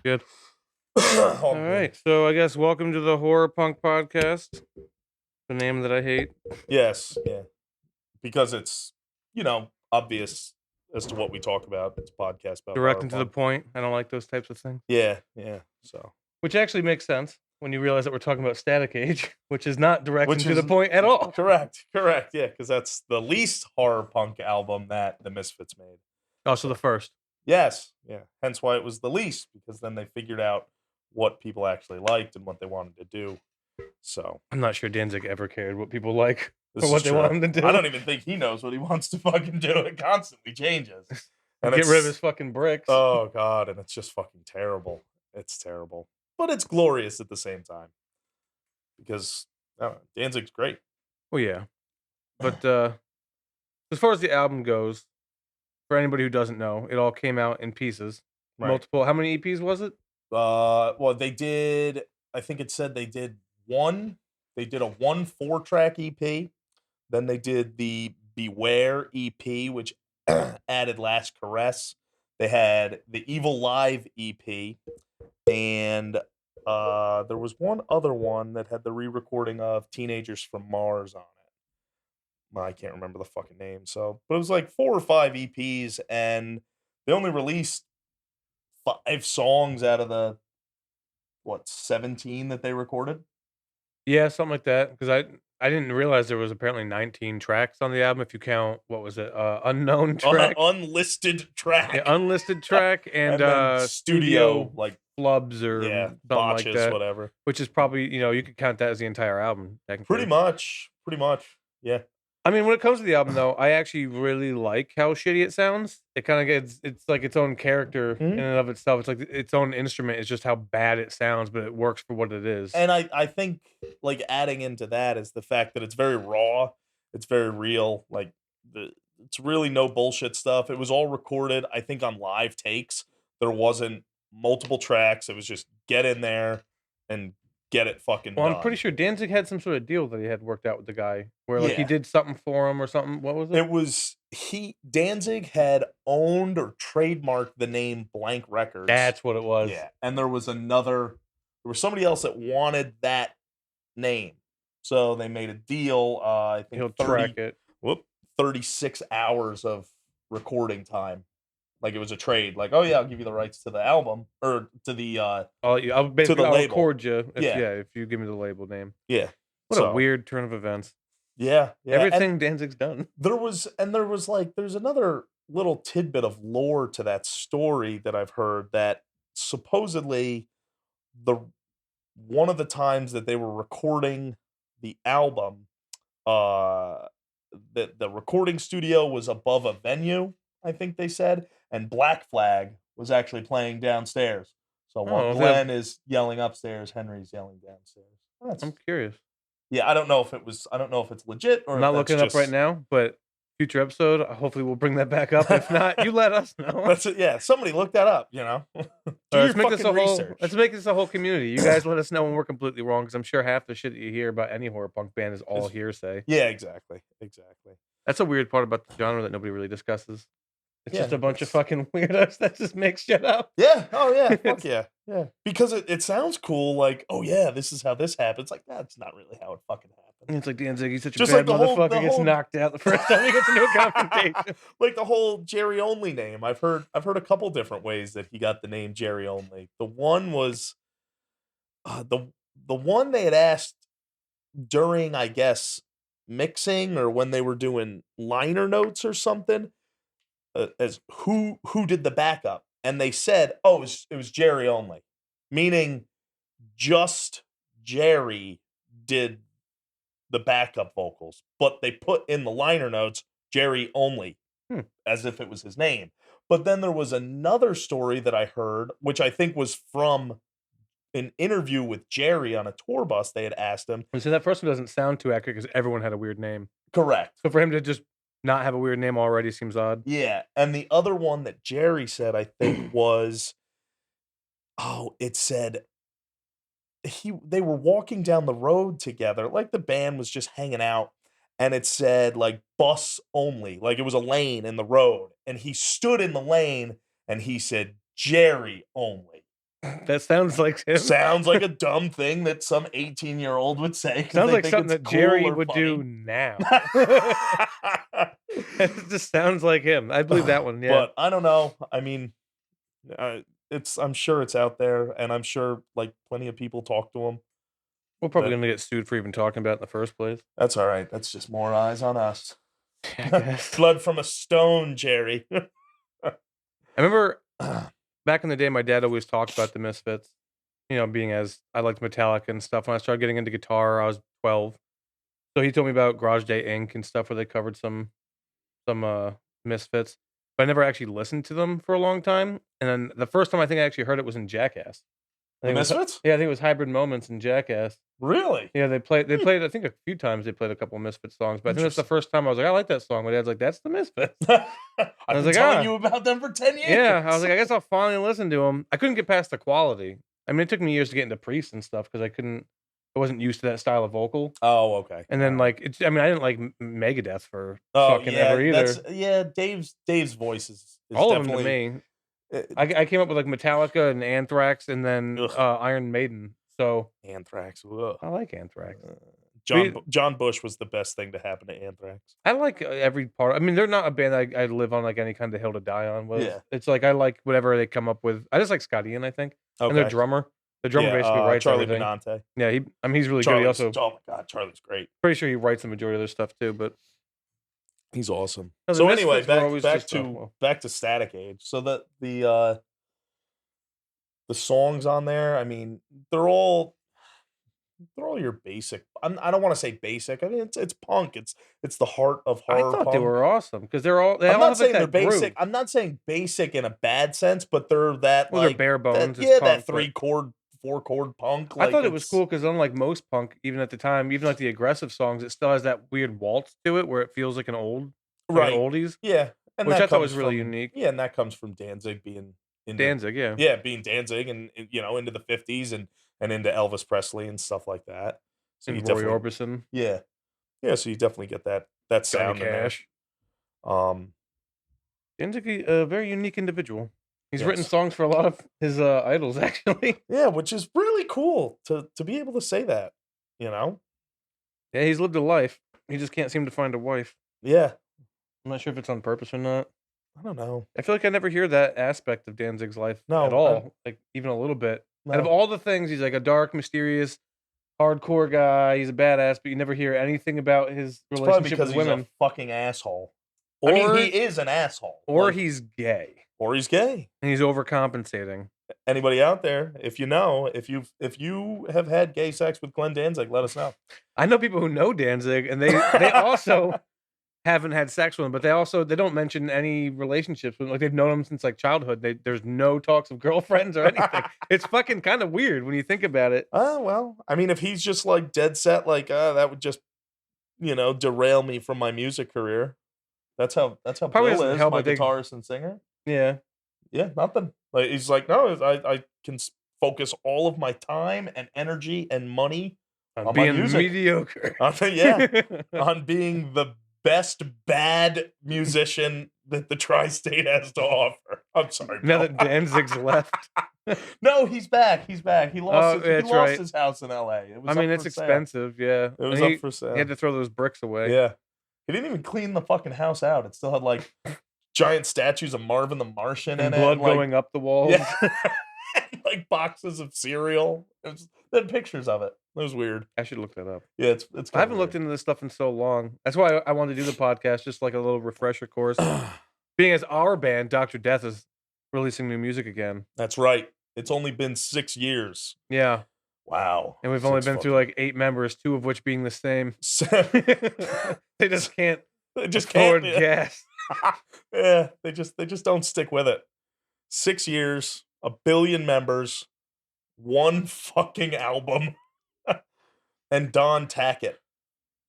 Good. All All right. So I guess welcome to the Horror Punk Podcast. The name that I hate. Yes, yeah. Because it's, obvious as to what we talk about. It's a podcast about Direct horror and to the punk. point. I don't like those types of things. Yeah, yeah. So, Which actually makes sense when you realize that we're talking about Static Age, which is not direct and which to the is point at all. correct. Yeah, because that's the least horror punk album that the Misfits made. Also, the first. Yes, yeah. Hence why it was the least, because then they figured out what people actually liked and what they wanted to do. So I'm not sure Danzig ever cared what people like this or is what they true. want him to do. I don't even think he knows what he wants to fucking do. It constantly changes. And Get rid of his fucking bricks. Oh god, and it's just fucking terrible. It's terrible, but it's glorious at the same time because Danzig's great. Well, yeah. But as far as the album goes, for anybody who doesn't know, it all came out in pieces. Right. Multiple. How many EPs was it? Well, they did. I think it said they did one. They did a 4-track EP. Then they did the Beware EP, which added Last Caress. They had the Evil Live EP, and there was one other one that had the re-recording of Teenagers from Mars on it. I can't remember the fucking name. So, but it was like 4 or 5 EPs, and they only released 5 songs out of the 17 that they recorded. Yeah, something like that. Because I didn't realize there was apparently 19 tracks on the album. If you count what was it, unknown track, Unlisted track, yeah, unlisted track, and then studio like flubs or something like botches, that. whatever. Which is probably you could count that as the entire album. Pretty much. Yeah. I mean, when it comes to the album, though, I actually really like how shitty it sounds. It kind of it's like its own character in and of itself. It's like its own instrument. It's just how bad it sounds, but it works for what it is. And I think like adding into that is the fact that it's very raw. It's very real. Like it's really no bullshit stuff. It was all recorded, I think, on live takes. There wasn't multiple tracks. It was just get in there and get it fucking Well, done. I'm pretty sure Danzig had some sort of deal that he had worked out with the guy where like he did something for him or something. What was it? It was Danzig had owned or trademarked the name Blank Records. That's what it was. Yeah. And there was somebody else that wanted that name. So they made a deal, I think He'll track it. 36 hours of recording time. Like it was a trade. Like, oh yeah, I'll give you the rights to the album or to the I'll label. record you. Yeah, if you give me the label name. Yeah. What a weird turn of events. Yeah. Everything Danzig's done. There's another little tidbit of lore to that story that I've heard that supposedly one of the times that they were recording the album, the recording studio was above a venue, I think they said, and Black Flag was actually playing downstairs. So while Glenn is yelling upstairs, Henry's yelling downstairs. I'm curious. Yeah, I don't know if it's legit or I'm not looking it up right now, but future episode, hopefully we'll bring that back up. If not, you let us know. That's it. Yeah, somebody look that up. Let's make this a whole community. You guys let us know when we're completely wrong, because I'm sure half the shit that you hear about any horror punk band is all hearsay. Yeah, exactly. That's a weird part about the genre that nobody really discusses. It's just a bunch of fucking weirdos that just make shit up. Yeah. Oh yeah. Fuck yeah. Yeah. Because it sounds cool. Like, oh yeah, this is how this happens. Like, that's not really how it fucking happens. It's like Danzig, he's such a bad motherfucker. Gets knocked out the first time he gets into a confrontation. Like the whole Jerry Only name. I've heard a couple different ways that he got the name Jerry Only. The one was the one they had asked during, I guess, mixing or when they were doing liner notes or something. As who did the backup, and they said, "Oh, it was Jerry Only," meaning just Jerry did the backup vocals, but they put in the liner notes Jerry Only, as if it was his name. But then there was another story that I heard, which I think was from an interview with Jerry on a tour bus. They had asked him. And so that first one doesn't sound too accurate because everyone had a weird name. Correct. So for him to just not have a weird name already seems odd. Yeah, and the other one that Jerry said, I think, was, it said they were walking down the road together, like the band was just hanging out, and it said like bus only, like it was a lane in the road, and he stood in the lane and he said Jerry Only. That sounds like him. Sounds like a dumb thing that some 18-year-old would say because Sounds they like think something it's that cool Jerry or would do funny. now. It just sounds like him. I believe that one, yeah. But I don't know. I mean, I'm sure it's out there, and I'm sure like plenty of people talk to him. We're probably That gonna get sued for even talking about it in the first place. that's all right. That's just more eyes on us. I guess. Blood from a stone, Jerry. I remember back in the day, my dad always talked about the Misfits. You know, being as I liked Metallica and stuff. When I started getting into guitar, I was 12. So he told me about Garage Day Inc. and stuff where they covered some Misfits. But I never actually listened to them for a long time. And then the first time I think I actually heard it was in Jackass. I The think it was Misfits? yeah, I think it was Hybrid Moments in Jackass. Really? Yeah, they played I think a few times they played a couple of Misfits songs, but I think that's the first time I was like, "I like that song." My dad's like, "That's the Misfits." I've was been like, telling "Ah." you about them for 10 years. Yeah, I was like, "I guess I'll finally listen to them." I couldn't get past the quality. I mean, it took me years to get into Priest and stuff because I wasn't used to that style of vocal. Oh, okay. And then, like, I mean, I didn't like Megadeth for Oh, fucking yeah, ever either. Dave's voice is All of them to definitely me. uh, I came up with, like, Metallica and Anthrax and then, ugh, Iron Maiden, so Anthrax, ugh. I like Anthrax. John We John Bush was the best thing to happen to Anthrax. I like every part. I mean, they're not a band I live on, like, any kind of hill to die on with. Yeah. It's like I like whatever they come up with. I just like Scott Ian, I think, and their Okay. drummer. The drummer Yeah, basically writes Charlie everything. Benante. Yeah, he's really good. He Charlie's also oh my god, Charlie's great. pretty sure he writes the majority of their stuff too, but He's awesome. no, the So anyway, Misfits were always just back to Static Age. So the songs on there, I mean, they're all your basic. I don't want to say basic. I mean, it's punk. It's the heart of I horror thought they punk. were awesome because they I'm all not have, like, saying they're that groove. basic. I'm not saying basic in a bad sense, but they're that Well, they're like bare that bones, it's yeah, that punk, but 3 chord, 4 chord punk. I Like thought it was it's cool because unlike most punk, even at the time, even like the aggressive songs, it still has that weird waltz to it where it feels like like an right. oldies, Yeah. And which that I thought comes was really from unique. yeah, and that comes from Danzig being into Danzig, yeah, being Danzig and into the 50s and into Elvis Presley and stuff like that. So you and Roy definitely Orbison, yeah. Yeah, so you definitely get that Johnny sound in there. Cash. Um, Danzig, a very unique individual. He's written yes. songs for a lot of his idols, actually. Yeah, which is really cool to be able to say that, you know? Yeah, he's lived a life. He just can't seem to find a wife. Yeah. I'm not sure if it's on purpose or not. I don't know. I feel like I never hear that aspect of Danzig's life at No, all, like even a little bit. Out of no. all the things, he's like a dark, mysterious, hardcore guy. He's a badass, but you never hear anything about his It's probably relationship because with he's women. a fucking asshole. I mean, Or he is an asshole. or Like, he's gay or he's gay. and he's overcompensating. Anybody out there, if you know, if you have had gay sex with Glenn Danzig, let us know. I know people who know Danzig, and they also haven't had sex with him, but they don't mention any relationships with him. Like they've known him since like childhood. There's no talks of girlfriends or anything. It's fucking kind of weird when you think about it. Well, I mean, if he's just like dead set, like that would just derail me from my music career. That's how Probably Bill doesn't is, help. my I think. guitarist and singer. Yeah, Yeah, nothing. Like he's like, no, I can focus all of my time and energy and money on on my being music. mediocre. Yeah, on being the best bad musician that the tri-state has to offer. I'm sorry, Now Bill. that Danzig's left. No, he's back. He's back. He Oh, lost. He that's lost right. his house in L.A. It was I mean, up it's for sale. expensive. Yeah, It was and up for he sale. had to throw those bricks away. Yeah, he didn't even clean the fucking house out. It still had like giant statues of Marvin the Martian And in blood it, and, like, going up the walls. yeah, like boxes of cereal. They had pictures of it. It was weird. I should look that up. Yeah, it's. I haven't looked into this stuff in so long. That's why I wanted to do the podcast, just like a little refresher course. Being as our band, Dr. Death, is releasing new music again. That's right. It's only been 6 years. Yeah. Wow. And we've only been through like 8 members, 2 of which being the same. They just can't They just afford can't. gas. Yeah, they just don't stick with it. 6 years, 1 billion members, 1 fucking album, and Don Tackett,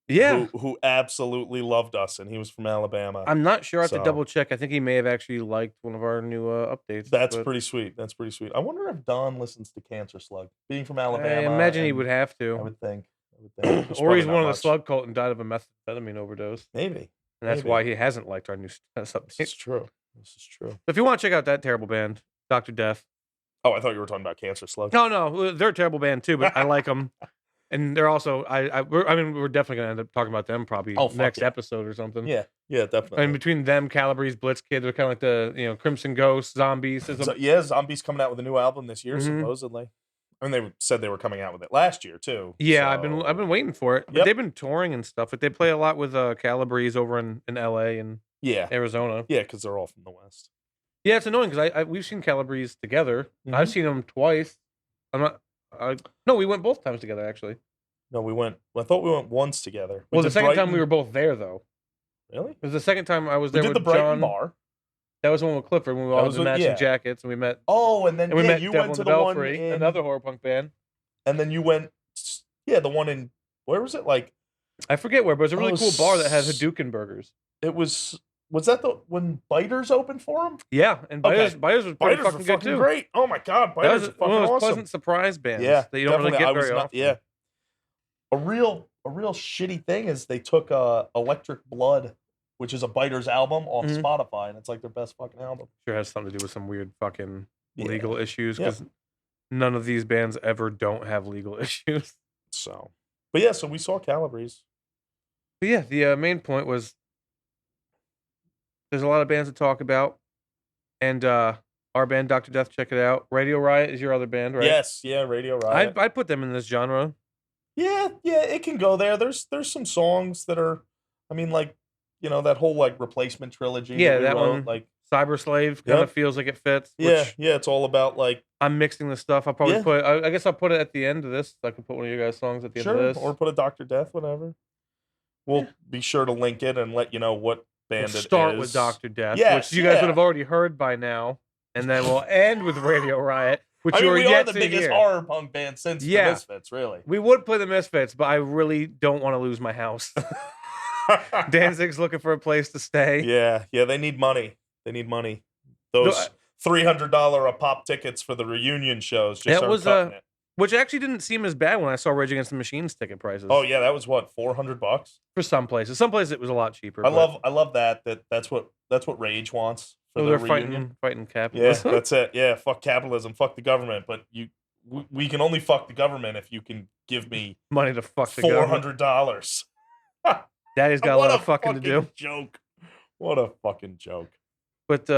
Yeah. who absolutely loved us, and he was from Alabama. I'm not sure. I have to So- double check. I think he may have actually liked one of our new updates. That's but pretty sweet. That's pretty sweet. I wonder if Don listens to Cancer Slug, being from I Alabama. imagine he and would have I to. would think. There's Or he's probably one not of the much. slug cult and died of a methamphetamine overdose. Maybe. And that's Maybe. why he hasn't liked our new This update. is true. This is true. If you want to check out that terrible band, Dr. Death, Oh, I thought you were talking about Cancer Slug. No, they're a terrible band too, but I like them, and they're also we're definitely gonna end up talking about them probably Oh, fuck next yeah. episode or something. Yeah. Yeah, And definitely. between them, Calabrese, Blitzkid, they're kind of like the Crimson Ghost, Zombies. Is a So, yeah, Zombie's coming out with a new album this year, mhm. supposedly. I mean, they said they were coming out with it last year too. Yeah, I've been So, waiting for it, but yep. they've been touring and stuff. But they play a lot with Calabrese over in LA and Yeah. Arizona. Yeah, because they're all from the West. Yeah, it's annoying because I we've seen Calabrese together. I've Mhm. seen them twice. I'm not. No, we went both times together actually. No, I thought we went once together. We Well, the did second time we Brighton. were both there though. Really? It was the second time I was We there did the with Brighton John. bar. That was the one with Clifford when we That all had was the what matching yeah. jackets and we met Oh, and then, and we yeah, met you Devil went in to the the one Belfry, in another horror punk band. and then you went yeah, the one in where was it? Like, I forget where, but it was a really oh, cool bar that had Hadouken burgers. it was that the when Biters opened for him? Yeah, and Okay. Biters was pretty Biters were fucking good fucking too. great. Oh my god, That Biters was are one fucking of those awesome. pleasant surprise bands Yeah, that you don't really definitely. get I was very not often. yeah. A real shitty thing is they took Electric Blood, which is a Biters album, off Mhm. Spotify, and it's like their best fucking album. Sure has something to do with some weird fucking Yeah. legal issues Yep. because none of these bands ever don't have legal issues. So, but yeah, so we saw Calabrese. But yeah, the main point was there's a lot of bands to talk about, and our band Doctor Death, check it out. Radio Riot is your other band, right? Yes, yeah, Radio Riot. I'd put them in this genre. Yeah, yeah, it can go there. There's some songs that are, I mean, like, that whole like replacement trilogy that Yeah, we that wrote, one, like, Cyber Slave, kind of yep, feels like it fits. yeah, Which yeah, it's all about like, I'm mixing the stuff. I'll probably yeah, put. I guess I'll put it at the end of this. I can put one of you guys' songs at the end of sure, this. or put a Doctor Death, whatever. Yeah. We'll be sure to link it and let you know what We'll band it start with is. Doctor Death, which Yes, you guys would have yeah. already heard by now, and then we'll end with Radio Riot, which I you mean, are we are yet the to biggest hear. horror punk band since the Yeah. Misfits, really. We would play the Misfits, but I really don't want to lose my house. Danzig's looking for a place to stay. Yeah, they need money. They need money. No, Those $300 a pop tickets for the reunion shows just That aren't was cutting it. which actually didn't seem as bad when I saw Rage Against the Machine's ticket prices. Oh yeah, that was what, $400? For some places. Some places it was a lot cheaper. I but love that's what Rage wants for so their they're reunion. fighting Yeah, capitalism. that's it. Yeah, fuck capitalism, fuck the government. But we can only fuck the government if you can give me Money to fuck the government. $400. Daddy's got a What lot of fucking to do. joke! What a fucking joke! But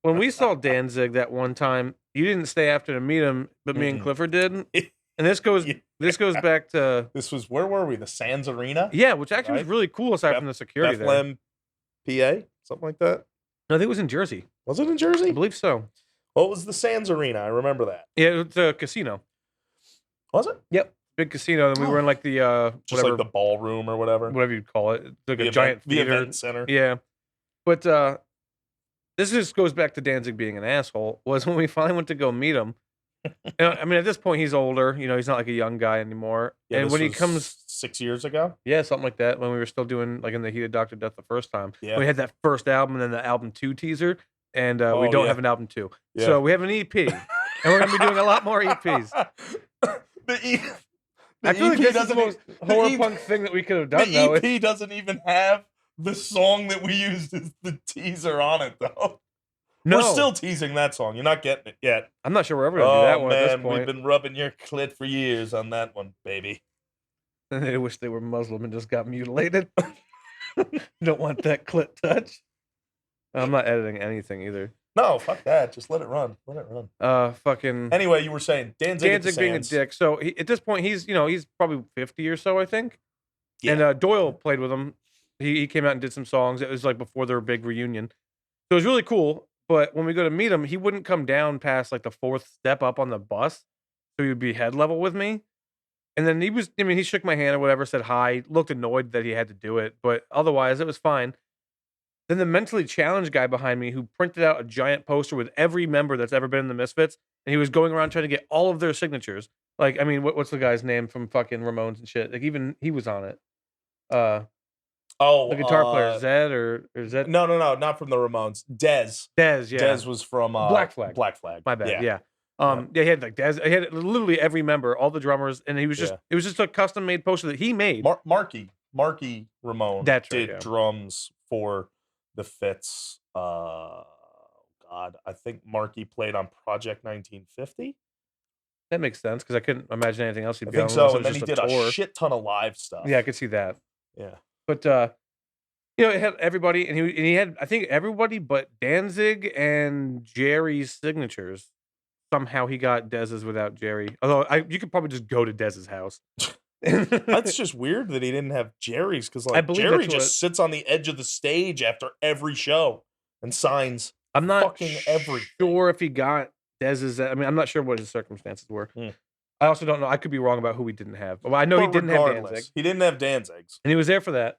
when we saw Danzig that one time, you didn't stay after to meet him, but me and Mm-mm. Clifford did. And this goes back to This was where were we? The Sands Arena, yeah, which actually was Right. really cool aside from the security there. Bethlehem, PA, something like that. No, I think it was in Jersey. Was it in I Jersey? believe so. Well, it was the Sands Arena. I remember that. Yeah, it was a casino. Was it? Yep. Big casino. And we were in like the Just whatever like the ballroom or whatever. whatever you'd call it. Like The a giant the theater. event center. Yeah. But this just goes back to Danzig being an asshole, was when we finally went to go meet him. I mean, at this point, he's older. He's not like a young guy anymore. Yeah, and this when he was comes, 6 years ago. yeah, something like that, when we were still doing, like, in the heat of Dr. Death the first time. Yeah. We had that first album and then the album 2 teaser, and we Oh, don't yeah. have an album 2. Yeah. So we have an EP, and we're going to be doing a lot more EPs. The I feel like EP this is the doesn't most the horror EP punk thing that we could have done, the though. EP doesn't even have the song that we used as the teaser on it, though. No, We're still teasing that song. You're not getting it yet. I'm not sure we're ever going to do that one at this man, we've point. been rubbing your clit for years on that one, baby. I wish they were Muslim and just got mutilated. Don't want that clit touch. I'm not editing anything either. No, fuck that. Just let it run. Let it run. Fucking Anyway, you were saying Danzig at the Danzig being a Sands. dick. So at this point, he's probably 50 or so, I think. Yeah. And Doyle played with him. He came out and did some songs. It was like before their big reunion. So it was really cool. But when we go to meet him, he wouldn't come down past like the 4th step up on the bus. So he would be head level with me. And then he shook my hand or whatever, said hi, looked annoyed that he had to do it. But otherwise, it was fine. Then the mentally challenged guy behind me who printed out a giant poster with every member that's ever been in the Misfits, and he was going around trying to get all of their signatures. Like, I mean, what's the guy's name from fucking Ramones and shit? Like, even he was on it. The guitar player, Zed or Zed? No, not from the Ramones. Dez. Dez, yeah. Dez was from Black Flag. Black Flag. My bad, yeah. Yeah. He had like Dez. He had literally every member, all the drummers, and he was just it was just a custom made poster that he made. Marky Ramone That's right, did yeah. drums for the Fits. God, God, I think Marky played on Project 1950. That makes sense because I couldn't imagine anything else he'd I be on think unless so, it and was then he just a did a tour. shit ton of live stuff. Yeah, I could see that. Yeah. But it had everybody, and he had, I think, everybody but Danzig and Jerry's signatures. Somehow he got Dez's without Jerry. Although you could probably just go to Dez's house. That's just weird that he didn't have Jerry's because, I like, believe Jerry that's what just sits on the edge of the stage after every show and signs I'm not fucking everything. sure if he got Dez's. I mean, I'm not sure what his circumstances were. I also don't know. I could be wrong about who he didn't have. Well, I know he didn't have Danzig. He didn't have Danzig's. And he was there for that.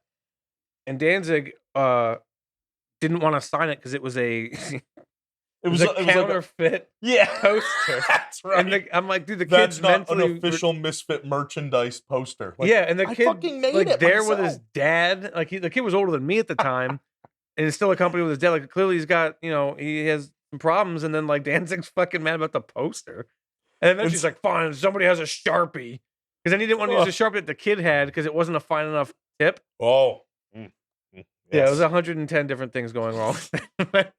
And Danzig didn't want to sign it because it was a it was a counterfeit poster. That's right. And I'm like, dude, the That's kid's not mentally an official Misfit merchandise poster. Like, yeah, and the kid fucking made like it there myself. with his dad. Like the kid was older than me at the time, and he's still accompanied with his dad. Like clearly he's got, he has some problems. And then like Danzig's fucking mad about the poster. And then she's like, fine, somebody has a Sharpie. Because then he didn't want to use the Sharpie that the kid had because it wasn't a fine enough tip. Oh. Yes. Yeah, it was 110 different things going wrong.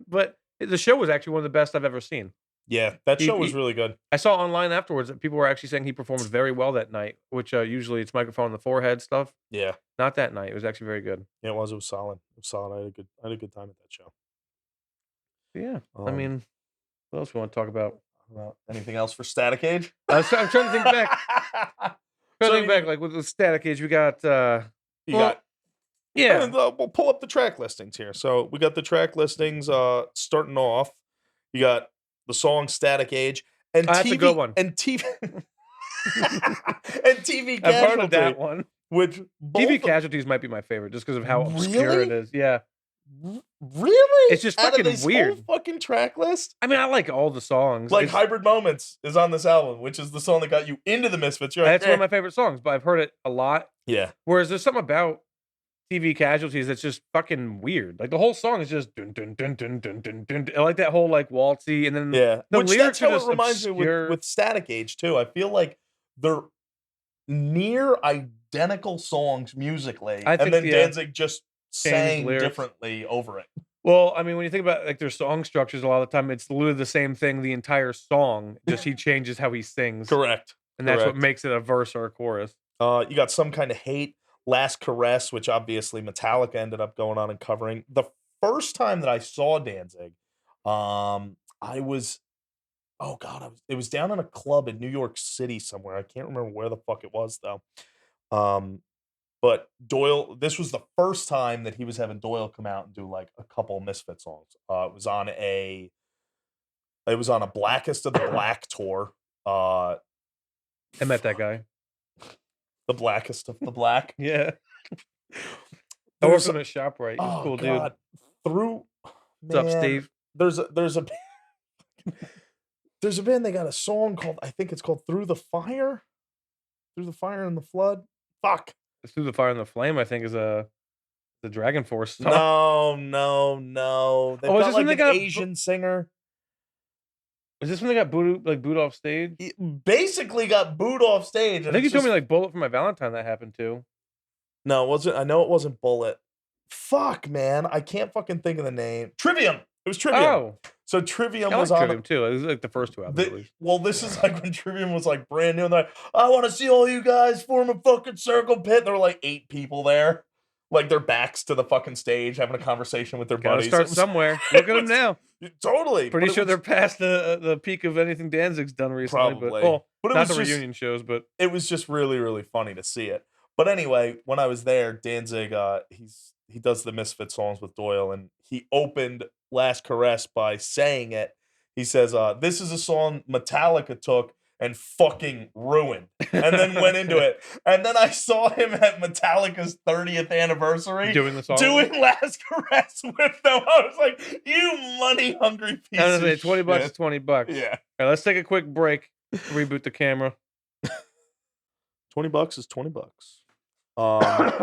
But the show was actually one of the best I've ever seen. Yeah, that show was really good. I saw online afterwards that people were actually saying he performed very well that night, which usually it's microphone on the forehead stuff. Yeah. Not that night. It was actually very good. Yeah, it was. It was solid. It was solid. I had a good time at that show. Yeah. I mean, what else we want to talk about? Anything else for Static Age? I'm trying to think back. Like with the Static Age, we got yeah. We'll pull up the track listings here. So we got the track listings starting off. You got the song Static Age and that's a good one. And TV and TV Casualty. I've heard of that one. Which TV Casualties might be my favorite just because of how obscure it is. Yeah. Really? It's just Out fucking of this weird. Whole fucking track list? I mean, I like all the songs. Like Hybrid Moments is on this album, which is the song that got you into the Misfits. You're like, that's one of my favorite songs, but I've heard it a lot. Yeah. Whereas there's something about TV Casualties that's just fucking weird. Like the whole song is just dun dun dun dun dun dun dun. I like that whole like waltzy, and then the lyrics that's how are just it reminds obscure. me with Static Age too. I feel like they're near identical songs musically, and then Danzig just sang differently over it. Well, I mean, when you think about like their song structures, a lot of the time it's literally the same thing the entire song. Just he changes how he sings. Correct. And that's what makes it a verse or a chorus. You got Some Kind of Hate, Last Caress, which obviously Metallica ended up going on and covering. The first time that I saw Danzig, it was down in a club in New York City somewhere. I can't remember where the fuck it was though. But Doyle, this was the first time that he was having Doyle come out and do like a couple of Misfit songs. It was on a Blackest of the Black tour. I met that guy. The Blackest of the Black. Yeah. I worked on a shop, right? He's a cool dude. What's up, Steve? There's a band, they got a song called, I think it's called Through the Fire. Through the Fire and the Flood. Fuck. Through the Fire and the Flame, I think, is the Dragon Force song. No. They've got like an Asian singer. Is this when they got booed off stage? He basically got booed off stage. I think you told me like Bullet for My Valentine that happened too. No, it wasn't. I know it wasn't Bullet. Fuck, man. I can't fucking think of the name. Trivium. It was Trivium. Oh. So Trivium was on Trivium too. It was like the first two albums. At least. Well, this is like when Trivium was like brand new, and they're like, I want to see all you guys form a fucking circle pit. There were like 8 people there, like their backs to the fucking stage, having a conversation with their buddies. Start somewhere. Look at them now. Totally. Pretty sure they're past the peak of anything Danzig's done recently. Probably. But not the reunion shows, but it was just really, really funny to see it. But anyway, when I was there, Danzig, he does the Misfit songs with Doyle, and he opened Last Caress by saying it. He says, this is a song Metallica took and fucking ruined, and then went into it. And then I saw him at Metallica's 30th anniversary doing the song, doing Last Caress with them. I was like, you money hungry piece of shit. $20 is $20. Yeah. All right, let's take a quick break. Reboot the camera. $20 is $20.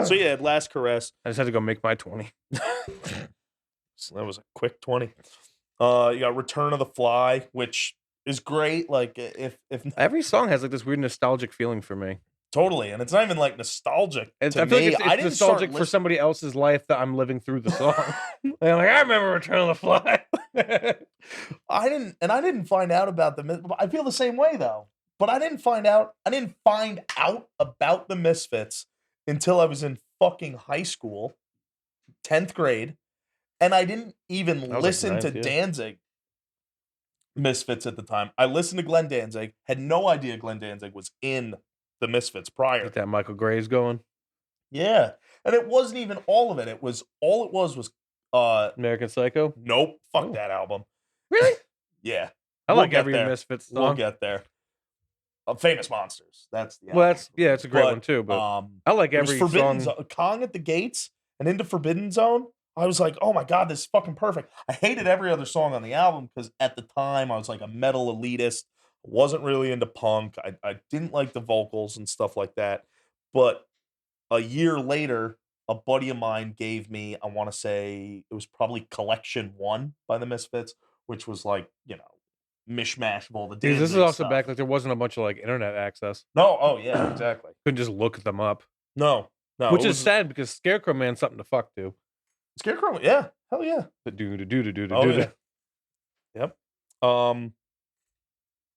So yeah, Last Caress. I just had to go make my 20. So that was a quick 20. You got Return of the Fly, which is great. Like if every song has like this weird nostalgic feeling for me. Totally, and it's not even like nostalgic. I feel like it's nostalgic for somebody else's life that I'm living through the song. I'm like, I remember Return of the Fly. I didn't find out about I feel the same way though. But I didn't find out about the Misfits until I was in fucking high school, 10th grade, and I didn't I even was like listen to 9th, yeah. Danzig Misfits at the time. I listened to Glenn Danzig, had no idea Glenn Danzig was in the Misfits prior. Get that Michael Gray's going. Yeah, and it wasn't even all of it. It was American Psycho. nope, fuck Oh. that album. Really? Yeah, I we'll like get every there. Misfits song. We'll get there. Famous Monsters. That's the Well, album. it's a great one too. But I like it was every Forbidden song. Kong at the Gates and into Forbidden Zone. I was like, oh my god, this is fucking perfect. I hated every other song on the album because at the time I was like a metal elitist. Wasn't really into punk. I didn't like the vocals and stuff like that. But a year later, a buddy of mine gave me, I want to say it was probably Collection 1 by the Misfits, which was like, mishmash of all the Because Danzig this is also stuff. back like there wasn't a bunch of like internet access. No, oh yeah, exactly. Couldn't just look them up. No, Which is sad because Scarecrow Man's something to fuck to. Scarecrow, yeah, hell yeah. Oh, yeah. Yep.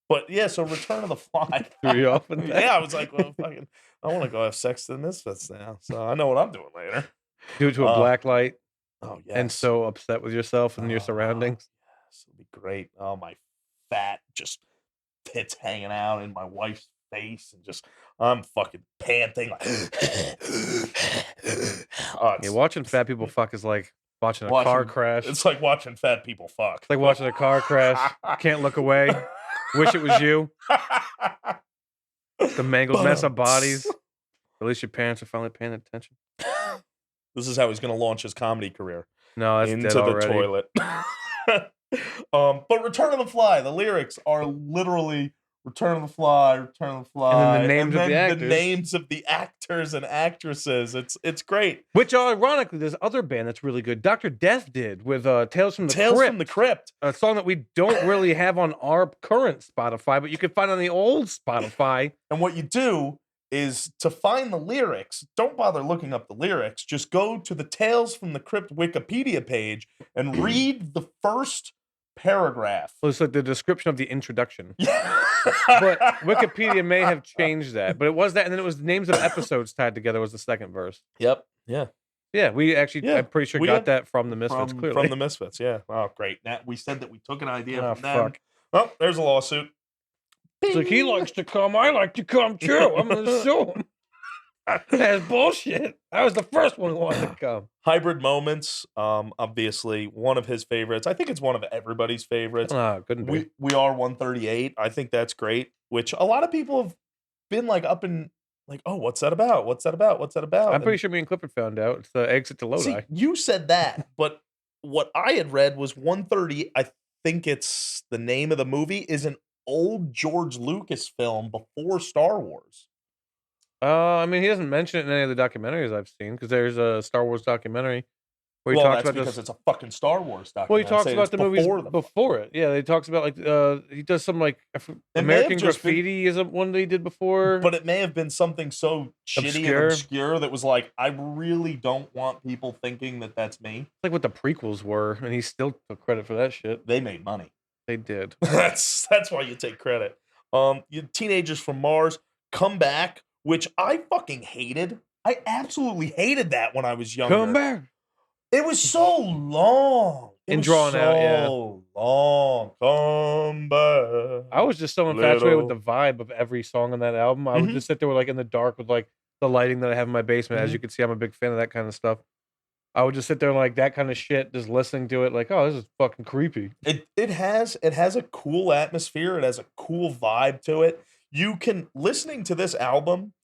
But yeah, so Return of the Fly. Threw you off with that? Yeah, I was like, well, fucking, I want to go have sex to the Misfits now, so I know what I'm doing later. Due to a black light Oh yes. and so upset with yourself and your surroundings. Yes, it'll be great. Oh, my fat just tits hanging out in my wife's face, and just I'm fucking panting. Like, Yeah, watching fat people fuck is like watching a car crash. It's like watching fat people fuck. It's like watching a car crash. Can't look away. Wish it was you. The mangled mess of bodies. At least your parents are finally paying attention. This is how he's going to launch his comedy career. No, that's into dead the already. toilet. But Return of the Fly, the lyrics are literally Return of the Fly, Return of the Fly, And then the names of the actors. The names of the actors and actresses. It's great. Which, ironically, there's other band that's really good. Dr. Death did with Tales from the Crypt. A song that we don't really have on our current Spotify, but you can find on the old Spotify. And what you do is to find the lyrics, don't bother looking up the lyrics. Just go to the Tales from the Crypt Wikipedia page and read the first paragraph. Well, it's like the description of the introduction. But Wikipedia may have changed that. But it was that, and then it was names of episodes tied together was the second verse. Yep. Yeah. Yeah, we actually, I'm pretty sure, got that from the Misfits, clearly. From the Misfits, yeah. Oh, great. Now, we said that we took an idea from them. Fuck. Oh, there's a lawsuit. It's like, he likes to come, I like to come too. I'm going to sue him. That's bullshit. I was the first one who wanted to come. Hybrid Moments, obviously one of his favorites. I think it's one of everybody's favorites. Couldn't be. We are 138. I think that's great. Which a lot of people have been like up in like, oh, what's that about? What's that about? What's that about? I'm pretty sure me and Clifford found out. It's the exit to Lodi. See, you said that, but what I had read was 130. I think it's the name of the movie is an old George Lucas film before Star Wars. I mean, he doesn't mention it in any of the documentaries I've seen because there's a Star Wars documentary where he talks about because it's a fucking Star Wars documentary. Well, he talks about the movies before it. Yeah, he talks about like he does some like American Graffiti is one that he did before. But it may have been something so shitty and obscure that was like, I really don't want people thinking that that's me. It's like what the prequels were, and he still took credit for that shit. They made money. They did. That's why you take credit. Teenagers from Mars, Come Back, which I fucking hated. I absolutely hated that when I was younger. Come back. It was so long. And drawn out, yeah. Long. Come back. I was just so infatuated with the vibe of every song on that album. I would just sit there like in the dark with like the lighting that I have in my basement. As you can see, I'm a big fan of that kind of stuff. I would just sit there like that kind of shit, just listening to it, like, oh, this is fucking creepy. It has a cool atmosphere. It has a cool vibe to it. You can listening to this album.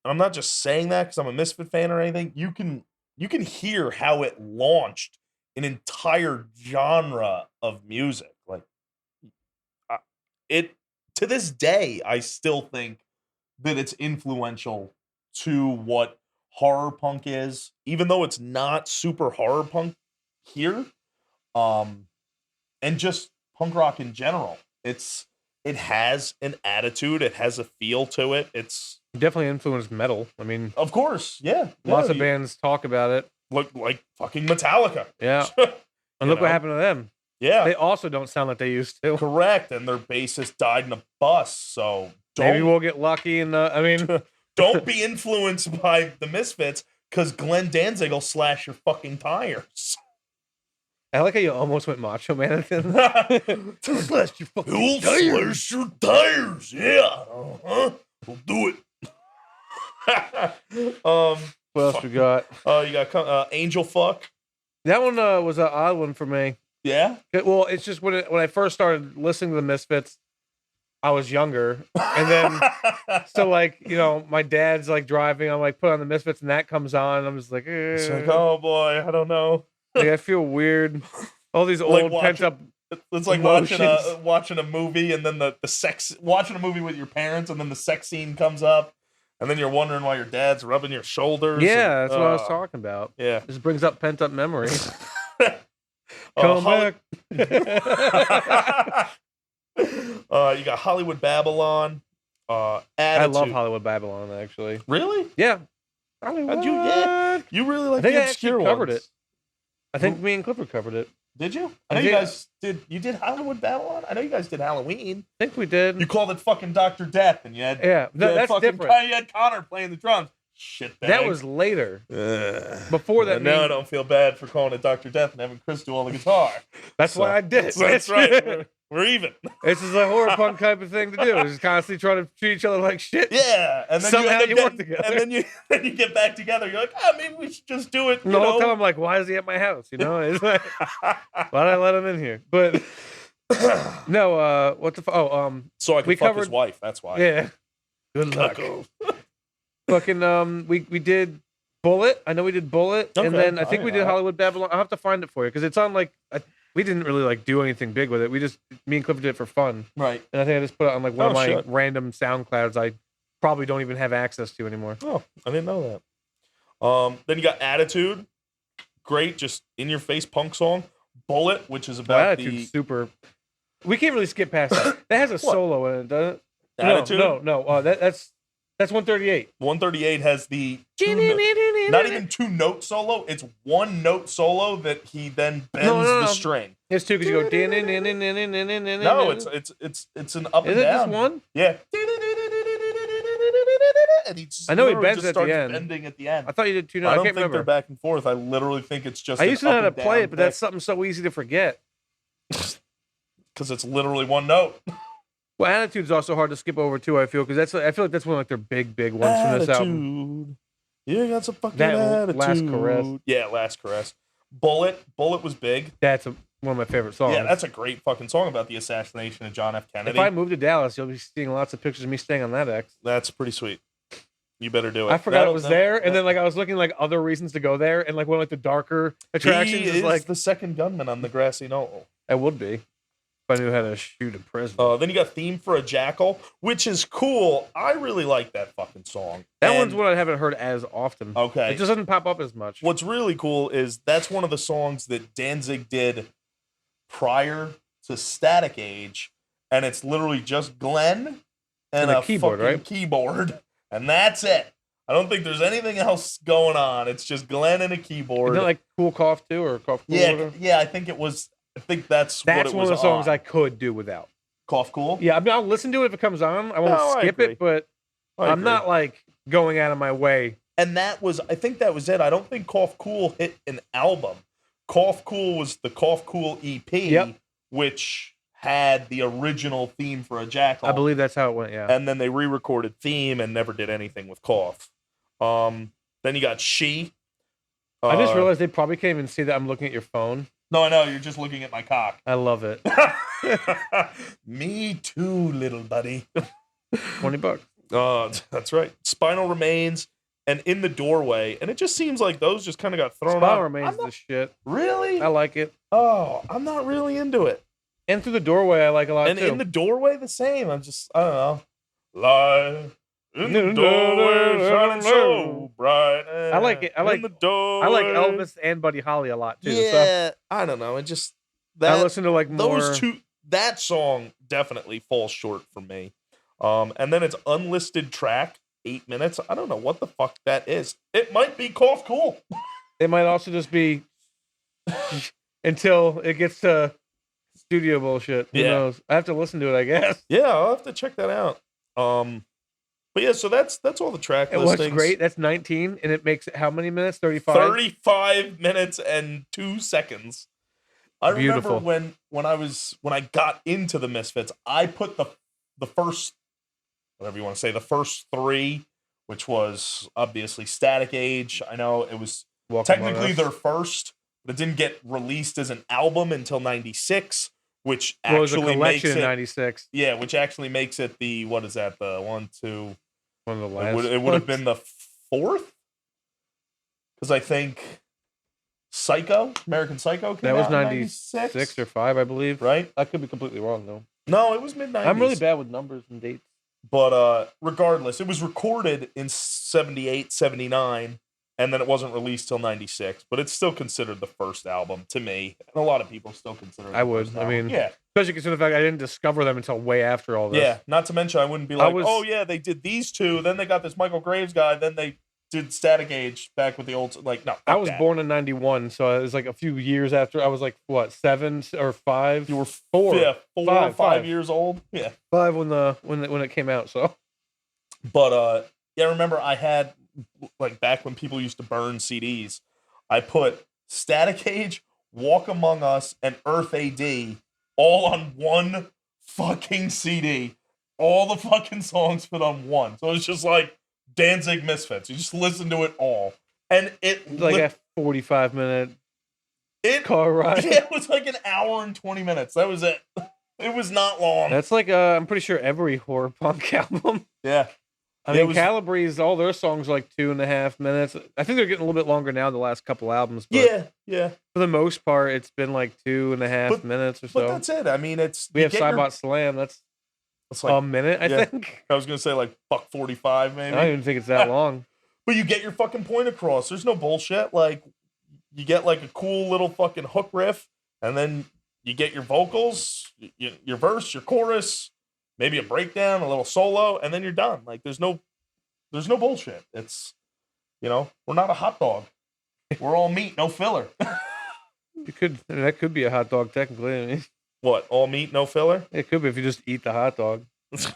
And I'm not just saying that because I'm a Misfit fan or anything. You can hear how it launched an entire genre of music. Like it to this day, I still think that it's influential to what horror punk is, even though it's not super horror punk here. And just punk rock in general. It has an attitude, it has a feel to it. It's definitely influenced metal. I mean, of course, yeah. Lots of bands talk about it. Look like fucking Metallica. Yeah. And look what happened to them. Yeah, They also don't sound like they used to. correct. And their bassist died in a bus, so Maybe don't we'll get lucky. And I mean, don't be influenced by the Misfits, because Glenn Danzig will slash your fucking tires. I like how you almost went Macho Man at the end. Slash your fucking He'll tires. slash your tires. Yeah, we'll do it. What else we got? You got Angel Fuck. That one was an odd one for me. Yeah. Well, it's just when I first started listening to the Misfits, I was younger, and then so like my dad's like driving, I'm like put on the Misfits, and that comes on, and I'm just like, It's like, oh boy, I don't know. Like, I feel weird. All these old pent up. It's like watching a movie, and then the sex. Watching a movie with your parents, and then the sex scene comes up, and then you're wondering why your dad's rubbing your shoulders. Yeah, that's what I was talking about. Yeah, this brings up pent up memories. Come back. You got Hollywood Babylon. Attitude. I love Hollywood Babylon, actually. Really? Yeah. Hollywood. You really like the obscure ones. Covered it. I think me and Clifford covered it. Did you? I know you guys did. You did Hollywood Babylon? I know you guys did Halloween. I think we did. You called it fucking Dr. Death, and you had that's different. You had Connor playing the drums. Shit bag. That was later. Before that. Now I don't feel bad for calling it Dr. Death and having Chris do all the guitar. That's why I did it. That's right. We're even. This is a horror punk type of thing to do. Just constantly trying to treat each other like shit. Yeah, and then somehow you work together, and then you get back together. You're like, maybe we should just do it. And the whole time I'm like, why is he at my house? It's like, why did I let him in here? But no, what the so I could fuck his wife. That's why. Yeah. Good luck. Fucking we did Bullet. I know we did Bullet, and then I think we did Hollywood Babylon. I'll have to find it for you because it's on like. We didn't really like do anything big with it. Me and Clifford did it for fun. Right. And I think I just put it on like one of my random SoundClouds I probably don't even have access to anymore. Oh, I didn't know that. Then you got Attitude. Great, just in your face punk song. Bullet, which is about Attitude's super. We can't really skip past that. That has a solo in it, doesn't it? Attitude? No. That's 138. 138 has the not even 2-note solo. It's 1-note solo that he then bends the string. It's 2 because you go. No, it's an up and down. Is it just one? Yeah. And I know he bends at the end. Bending at the end. I thought you did 2 notes. I don't can't think remember. they're back and forth. I literally think it's just. I used to know how to play it, but that's something so easy to forget. Because it's literally 1 note. Well, Attitude's also hard to skip over too. I feel because I feel like that's one of like their big ones from this album. You got some fucking attitude. Last Caress. Yeah, Last Caress. Bullet was big. That's one of my favorite songs. Yeah, that's a great fucking song about the assassination of John F. Kennedy. If I move to Dallas, you'll be seeing lots of pictures of me staying on that X. That's pretty sweet. You better do it. I forgot it was there, and then like I was looking like other reasons to go there, and like one of like the darker attractions is like the second gunman on the grassy knoll. It would be. If I knew how to shoot a prison. Then you got Theme for a Jackal, which is cool. I really like that fucking song. That one's one I haven't heard as often. Okay. It just doesn't pop up as much. What's really cool is that's one of the songs that Danzig did prior to Static Age, and it's literally just Glenn and a keyboard, fucking keyboard, and that's it. I don't think there's anything else going on. It's just Glenn and a keyboard. Isn't it like Cool Cough too, or Cough Cool? Yeah, I think it was. I think that's what it was. That's one of the songs I could do without. Cough Cool? Yeah, I mean, I'll listen to it if it comes on. I won't skip it, but I'm not like going out of my way. And I think that was it. I don't think Cough Cool hit an album. Cough Cool was the Cough Cool EP, which had the original Theme for a Jackal. I believe that's how it went, yeah. And then they re-recorded Theme and never did anything with Cough. Then you got She. I just realized they probably can't even see that I'm looking at your phone. No, I know. You're just looking at my cock. I love it. Me too, little buddy. $20. That's right. Spinal Remains and In the Doorway. And it just seems like those just kind of got thrown out. Spinal Remains is the shit. Really? I like it. Oh, I'm not really into it. And Through the Doorway I like a lot and too. In the Doorway the same. I don't know. Lie. In the doorway, shining so bright. I like it. I like Elvis and Buddy Holly a lot too. Yeah, so. I don't know. It just I listen to like more. Those two. That song definitely falls short for me. And then it's unlisted track, 8 minutes. I don't know what the fuck that is. It might be Cough Cool. It might also just be until it gets to studio bullshit. Who Yeah. knows? I have to listen to it, I guess. Yeah, I'll have to check that out. But yeah, so that's all the track And what's listings. great, that's 19, and it makes it how many minutes? 35? 35 minutes and 2 seconds. I Beautiful. remember when I got into the Misfits, I put the first, whatever you want to say, the first 3, which was obviously Static Age. I know it was technically their first, but it didn't get released as an album until 96, which Well, it was a actually makes collection in it 96. yeah, which actually makes it the, what is that, the 1, 2, One of the last. it would have been the 4th, because I think American Psycho came That was out in 96 or 5, I believe. right? I could be completely wrong, though. No, it was mid-90s. I'm really bad with numbers and dates. But regardless, it was recorded in 78, 79, and then it wasn't released till 96, but it's still considered the first album to me, and a lot of people still consider it I would. first I album. mean, yeah. especially considering the fact I didn't discover them until way after all this. Yeah, not to mention I wouldn't be like, oh yeah, they did these 2, then they got this Michael Graves guy, then they did Static Age back with the old, like, no. I was born in 91, so it was like a few years after. I was like, what, 7 or 5? You were 4. Yeah, 4 or 5 5 years old. Yeah. 5 when it came out, so. But yeah, I remember I had, like, back when people used to burn CDs, I put Static Age, Walk Among Us, and Earth AD all on one fucking CD. All the fucking songs fit on one. So it's just like Danzig Misfits. You just listen to it all. And it Like a 45-minute car ride. Yeah, it was like an hour and 20 minutes. That was it. It was not long. That's like, I'm pretty sure every horror punk album. Yeah. I mean, Calabrese, all their songs are like 2.5 minutes. I think they're getting a little bit longer now, the last couple albums. But yeah. For the most part, it's been like 2.5 minutes or so. But that's it. I mean, we have Cybot Slam. That's like a minute, I think. I was going to say like buck 45 maybe. I don't even think it's that long. But you get your fucking point across. There's no bullshit. Like, you get like a cool little fucking hook riff, and then you get your vocals, your verse, your chorus, maybe a breakdown, a little solo, and then you're done. Like, there's no bullshit. It's, we're not a hot dog. We're all meat, no filler. That could be a hot dog technically. I mean, what? All meat, no filler? It could be if you just eat the hot dog. Instead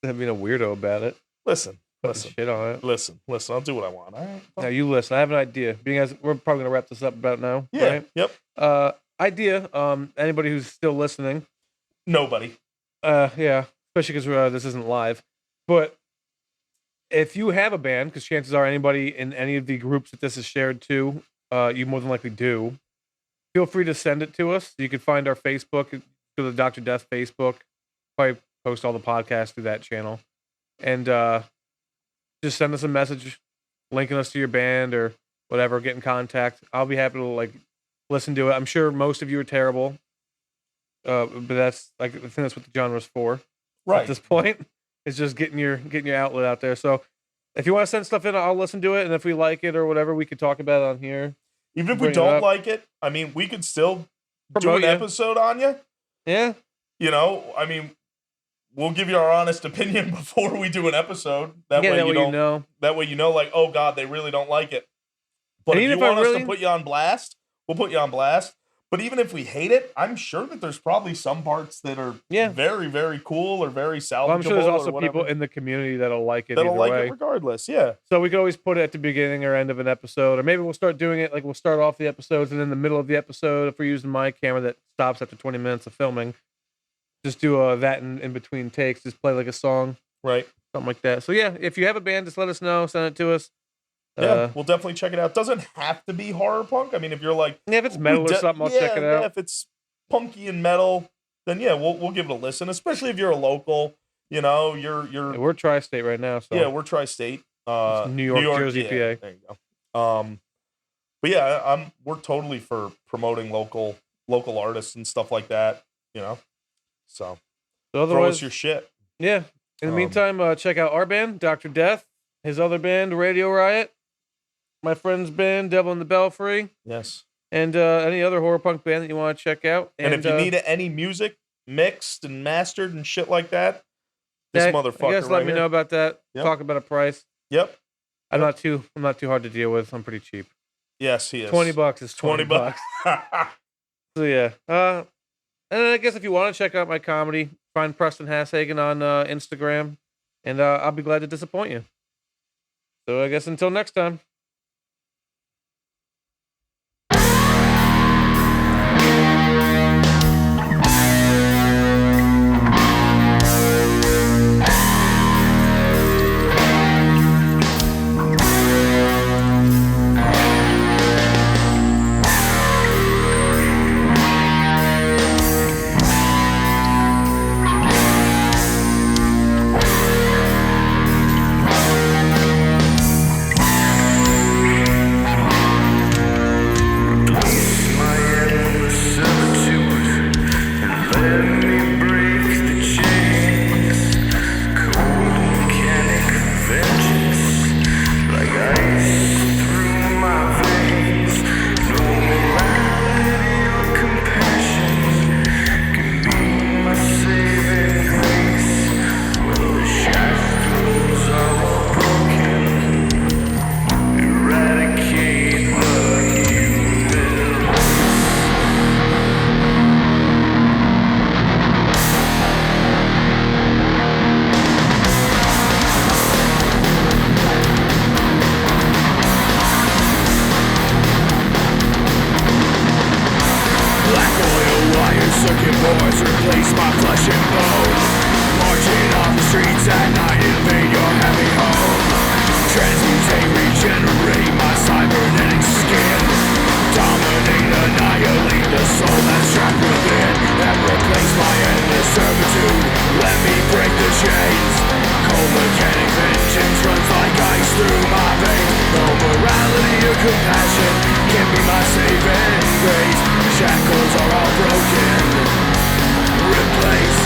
of being a weirdo about it. Listen. Shit on it. Listen. I'll do what I want. All right. Now you listen. I have an idea. Being as we're probably gonna wrap this up about now. Yeah. Right? Yep. Idea. Anybody who's still listening. Nobody. Yeah. Especially because this isn't live. But if you have a band, because chances are anybody in any of the groups that this is shared to, you more than likely do. Feel free to send it to us. You can find our Facebook, go to the Dr. Death Facebook. Probably post all the podcasts through that channel. And just send us a message linking us to your band or whatever. Get in contact. I'll be happy to listen to it. I'm sure most of you are terrible. But that's I think that's what the genre's for. Right. At this point. It's just getting your outlet out there. So if you want to send stuff in, I'll listen to it. And if we like it or whatever, we could talk about it on here. Even if we don't like it, I mean, we could still do an episode on you. Yeah. I mean, we'll give you our honest opinion before we do an episode. That way you know. That way like, oh God, they really don't like it. But if you want us to put you on blast, we'll put you on blast. But even if we hate it, I'm sure that there's probably some parts that are very, very cool or very salvageable. Well, I'm sure there's also people in the community that'll like it. That'll like it regardless, yeah. So we could always put it at the beginning or end of an episode, or maybe we'll start doing it we'll start off the episodes and in the middle of the episode, if we're using my camera that stops after 20 minutes of filming, just do that in between takes, just play like a song, right? Something like that. So yeah, if you have a band, just let us know, send it to us. Yeah, we'll definitely check it out. Doesn't have to be horror punk. I mean, if you're like, if it's metal or something, I'll check it out. Yeah, if it's punky and metal, then we'll give it a listen. Especially if you're a local, we're tri-state right now, so yeah, we're tri-state. New York, Jersey, PA. There you go. But yeah, we're totally for promoting local artists and stuff like that. So throw us your shit. Yeah. In the meantime, check out our band, Dr. Death. His other band, Radio Riot. My friend's band, Devil in the Belfry. Yes. And any other horror punk band that you want to check out. And if you need any music mixed and mastered and shit like that, this motherfucker I guess let me know about that. Yep. Talk about a price. Yep. I'm not too hard to deal with. I'm pretty cheap. Yes, he is. $20 is $20. So yeah. And then I guess if you want to check out my comedy, find Preston Hashagen on Instagram, and I'll be glad to disappoint you. So I guess until next time. Circuit boards replace my flesh and bone. Marching on the streets at night, invade your happy home. Transmutate, regenerate my cybernetic skin. Dominate, annihilate the soul that's trapped within. And replace my endless servitude. Let me break the chains. Cold mechanic vengeance runs like ice through my veins. No morality or compassion can be my saving grace. Shackles are all broken. Replace